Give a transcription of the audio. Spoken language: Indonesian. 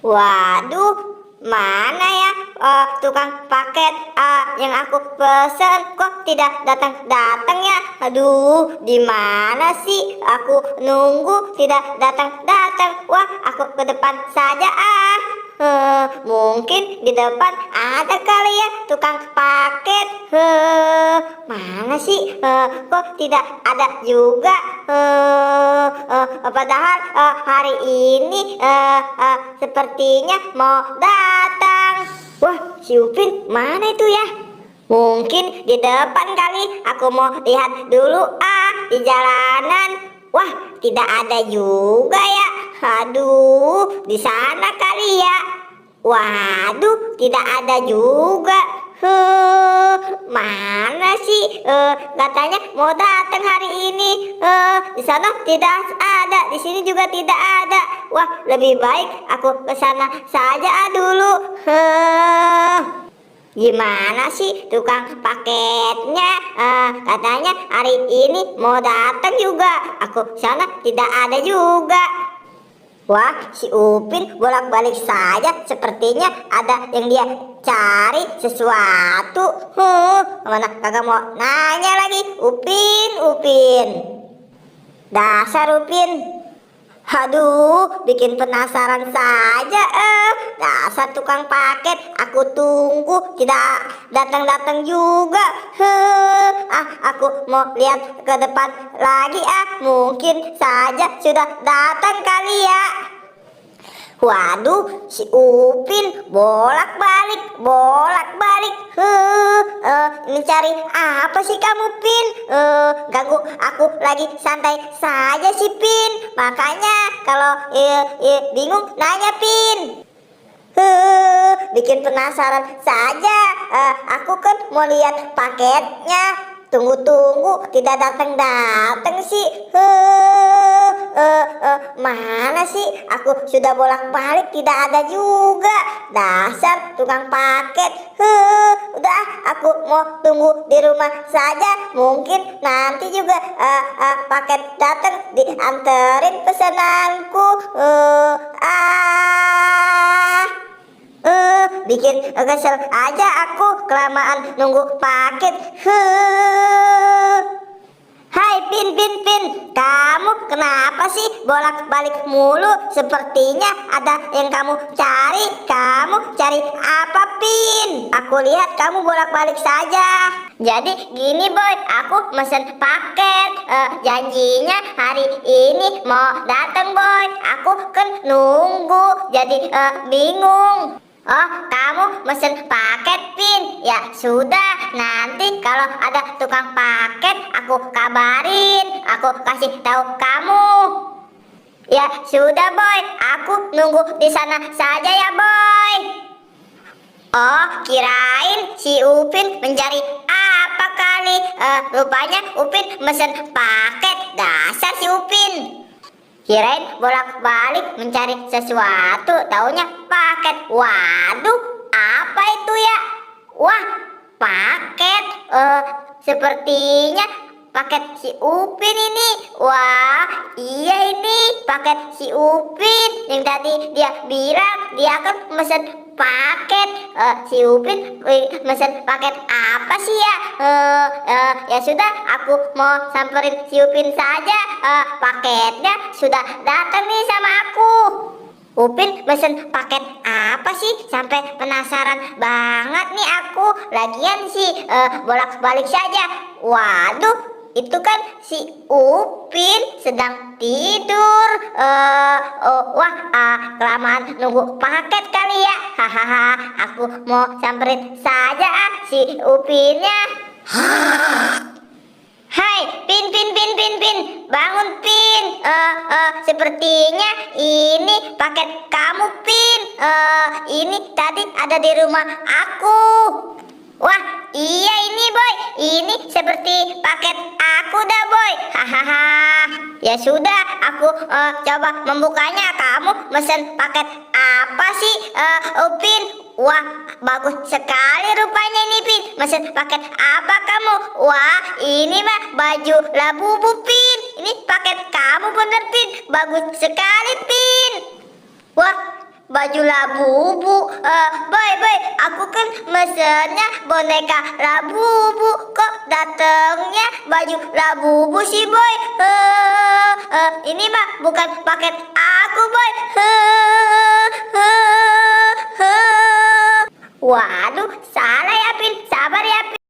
Waduh, mana ya tukang paket yang aku pesen kok tidak datang-datang ya? Aduh, di mana sih? Aku nunggu tidak datang-datang. Wah, aku ke depan saja ah. Mungkin di depan ada kali ya tukang paket. Mana sih? Kok tidak ada juga? Padahal hari ini sepertinya mau datang. Wah, si Upin mana itu ya? Mungkin di depan kali. Aku mau lihat dulu di jalanan. Wah, tidak ada juga ya. Aduh, di sana kali ya. Waduh, tidak ada juga. Mana sih? Katanya mau datang hari ini. Di sana tidak ada, di sini juga tidak ada. Wah, lebih baik aku ke sana saja dulu. Gimana sih tukang paketnya? Katanya hari ini mau datang juga. Aku sana tidak ada juga. Wah, si Upin bolak-balik saja. Sepertinya ada yang dia cari sesuatu. Kemana kagak mau nanya lagi. Upin. Dasar Upin. Aduh, bikin penasaran saja. Dasar tukang paket. Aku tunggu tidak datang-datang juga. Aku mau lihat ke depan lagi mungkin saja sudah datang kali ya. Waduh, si Upin bolak-balik. Ini cari apa sih kamu, Pin? Ganggu aku lagi santai saja sih, Pin. Makanya kalau bingung nanya, Pin. Bikin penasaran saja. Aku kan mau lihat paketnya. Tunggu tidak datang sih. Mana sih? Aku sudah bolak-balik tidak ada juga. Dasar tukang paket. Udah, aku mau tunggu di rumah saja. Mungkin nanti juga paket datang dianterin pesananku. Bikin kesel aja aku kelamaan nunggu paket. Hai Pin, kamu kenapa sih bolak-balik mulu? Sepertinya ada yang kamu cari. Kamu cari apa, Pin? Aku lihat kamu bolak-balik saja. Jadi gini boy, aku mesen paket. Janjinya hari ini mau datang boy. Aku kan nunggu, jadi bingung. Oh, kamu mesen paket, Pin? Ya sudah, nanti kalau ada tukang paket aku kabarin, aku kasih tahu kamu. Ya sudah, boy, aku nunggu di sana saja ya, boy. Oh, kirain si Upin mencari apa kali? Rupanya Upin mesen paket. Dasar si Upin. Kirain bolak-balik mencari sesuatu, taunya paket. Waduh, apa itu ya? Wah, paket. Sepertinya paket si Upin ini. Wah, iya ini paket si Upin. Yang tadi dia bilang dia akan mesen paket. Si Upin mesen paket apa sih ya? Ya sudah, aku mau samperin si Upin saja. Paketnya sudah datang nih sama aku. Upin mesen paket apa sih? Sampai penasaran banget nih aku. Lagian sih bolak-balik saja. Waduh, itu kan si Upin sedang tidur. Kelamaan nunggu paket kali ya. Hahaha, aku mau samperin saja si Upinnya. Hai, Pin, bangun Pin. Sepertinya ini paket kamu, Pin. Ini tadi ada di rumah aku. Wah, iya ini boy. Ini seperti paket aku dah boy. Hahaha. Ya sudah, aku coba membukanya. Kamu mesen paket apa sih, Upin? Wah, bagus sekali rupanya ini, Pin. Mesen paket apa kamu? Wah, ini mah baju Labubu, Pin. Ini paket kamu bener, Pin. Bagus sekali, Pin. Wah, baju Labubu. Boy, aku kan mesennya boneka Labubu. Kok datengnya baju Labubu sih, Boy? Ini mah bukan paket aku, Boy. Waduh, salah ya, Pin. Sabar ya, Pin.